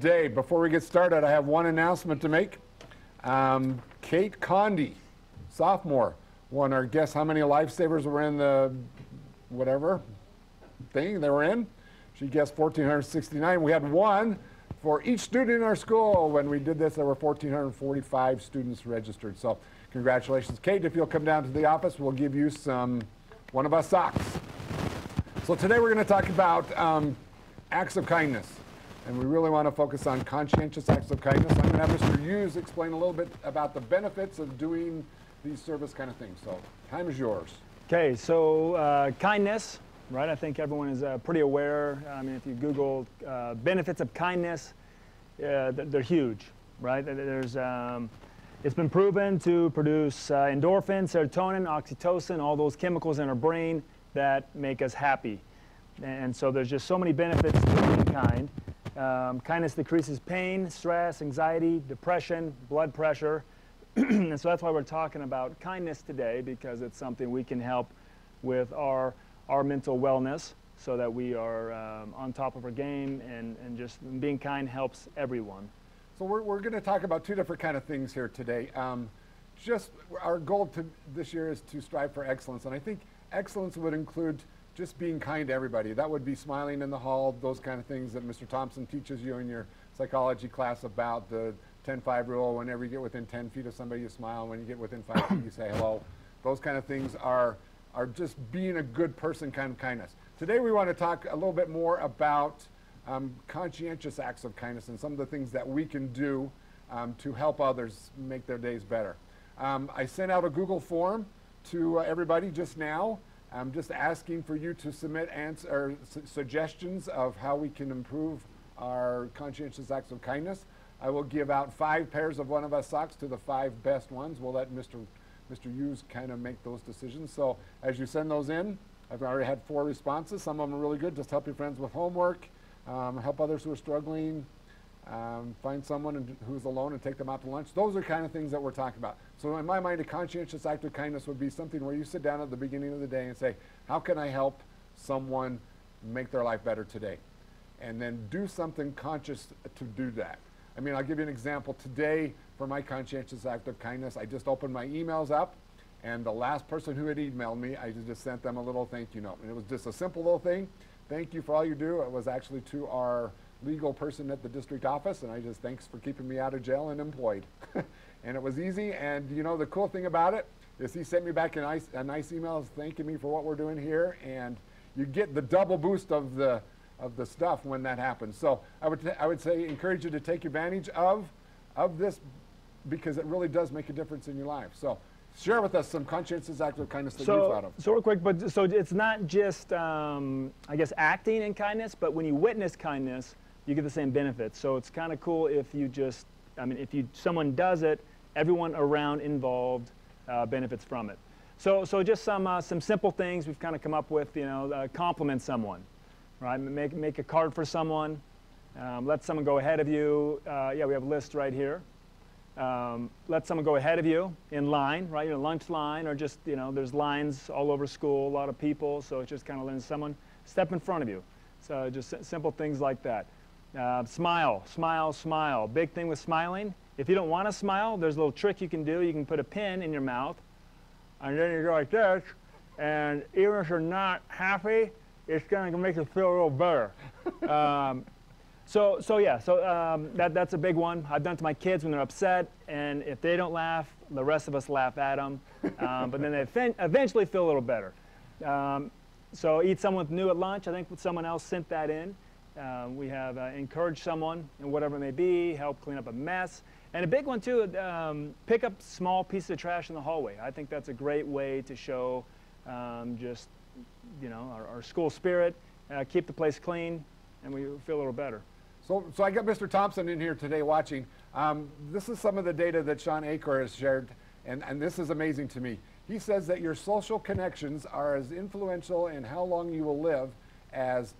Day. Before we get started, I have one announcement to make. Kate Condy, sophomore, won our guess how many lifesavers were in the whatever thing they were in. She guessed 1,469. We had one for each student in our school. When we did this, there were 1,445 students registered. So congratulations, Kate. If you'll come down to the office, we'll give you some One of Us socks. So today we're going to talk about acts of kindness. And we really want to focus on conscientious acts of kindness. I'm going to have Mr. Hughes explain a little bit about the benefits of doing these service kind of things. So time is yours. Okay, so kindness, right? I think everyone is pretty aware. I mean, if you Google benefits of kindness, they're huge, right? It's been proven to produce endorphins, serotonin, oxytocin, all those chemicals in our brain that make us happy. And so there's just so many benefits to being kind. Kindness decreases pain, stress, anxiety, depression, blood pressure. And so that's why we're talking about kindness today, because it's something we can help with our mental wellness so that we are on top of our game, and just being kind helps everyone. So we're going to talk about two different kind of things here today. Just our goal this year is to strive for excellence. And I think excellence would include just being kind to everybody. That would be smiling in the hall, those kind of things that Mr. Thompson teaches you in your psychology class about the 10-5 rule. Whenever you get within 10 feet of somebody, you smile. When you get within 5 feet, you say hello. Those kind of things are just being a good person kind of kindness. Today we want to talk a little bit more about conscientious acts of kindness and some of the things that we can do to help others make their days better. I sent out a Google form to everybody just now. I'm just asking for you to submit suggestions of how we can improve our conscientious acts of kindness. I will give out 5 pairs of One of Us socks to the 5 best ones. We'll let Mr. Hughes kind of make those decisions. So as you send those in, I've already had 4 responses. Some of them are really good. Just help your friends with homework, help others who are struggling, find someone who's alone and take them out to lunch. Those are kind of things that we're talking about. So in my mind, a conscientious act of kindness would be something where you sit down at the beginning of the day and say, how can I help someone make their life better today? And then do something conscious to do that. I mean, I'll give you an example. Today, for my conscientious act of kindness, I just opened my emails up, and the last person who had emailed me, I just sent them a little thank you note. And it was just a simple little thing. Thank you for all you do. It was actually to our legal person at the district office, and I just thanks for keeping me out of jail and employed. And it was easy, and you know, the cool thing about it is he sent me back a nice email thanking me for what we're doing here, and you get the double boost of the stuff when that happens. So I would say encourage you to take advantage of this, because it really does make a difference in your life. So share with us some conscientious acts of kindness that you've thought of. So real quick, so it's not just I guess acting in kindness, but when you witness kindness, you get the same benefits. So it's kind of cool if you just, I mean, if someone does it, everyone around involved benefits from it. So just some simple things we've kind of come up with. You know, compliment someone, right? Make a card for someone. Let someone go ahead of you. Yeah, we have a list right here. Let someone go ahead of you in line, right? Your lunch line, or just, you know, there's lines all over school, a lot of people, so it's just kind of letting someone step in front of you. So just simple things like that. Smile, smile, smile. Big thing with smiling. If you don't want to smile, there's a little trick you can do. You can put a pin in your mouth, and then you go like this, and even if you're not happy, it's going to make you feel a little better. That's a big one. I've done it to my kids when they're upset, and if they don't laugh, the rest of us laugh at them. But then they eventually feel a little better. So eat someone new at lunch. I think someone else sent that in. We have encouraged someone in whatever it may be, help clean up a mess. And a big one too, pick up small pieces of trash in the hallway. I think that's a great way to show just, you know, our school spirit, keep the place clean, and we feel a little better. So I got Mr. Thompson in here today watching. This is some of the data that Sean Acor has shared, and this is amazing to me. He says that your social connections are as influential in how long you will live as,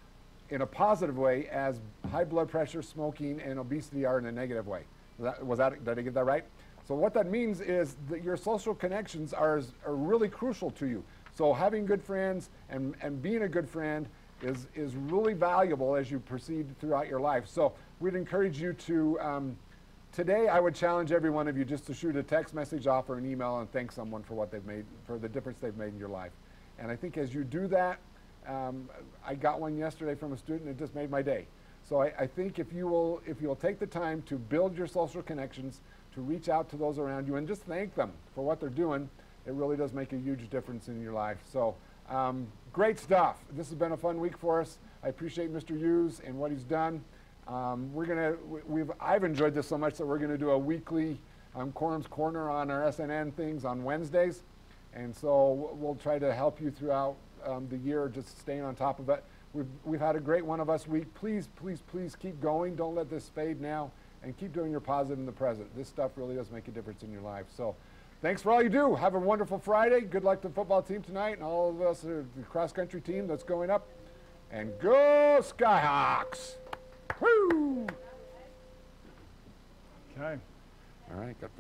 in a positive way, as high blood pressure, smoking, and obesity are in a negative way. Did I get that right? So what that means is that your social connections are really crucial to you. So having good friends and being a good friend is really valuable as you proceed throughout your life. So we'd encourage you to, today I would challenge every one of you just to shoot a text message off or an email and thank someone for what they've made, for the difference they've made in your life. And I think as you do that, I got one yesterday from a student, it just made my day. So I think if you'll take the time to build your social connections, to reach out to those around you and just thank them for what they're doing, it really does make a huge difference in your life. So great stuff. This has been a fun week for us. I appreciate Mr. Hughes and what he's done. I've enjoyed this so much that we're going to do a weekly Corum's Corner on our SNN things on Wednesdays. And so we'll try to help you throughout the year, just staying on top of it. We've had a great One of Us week. Please, please, please keep going. Don't let this fade now, and keep doing your positive in the present. This stuff really does make a difference in your life. So thanks for all you do. Have a wonderful Friday. Good luck to the football team tonight and all of us, the cross-country team that's going up. And go Skyhawks! Woo! Okay. All right, got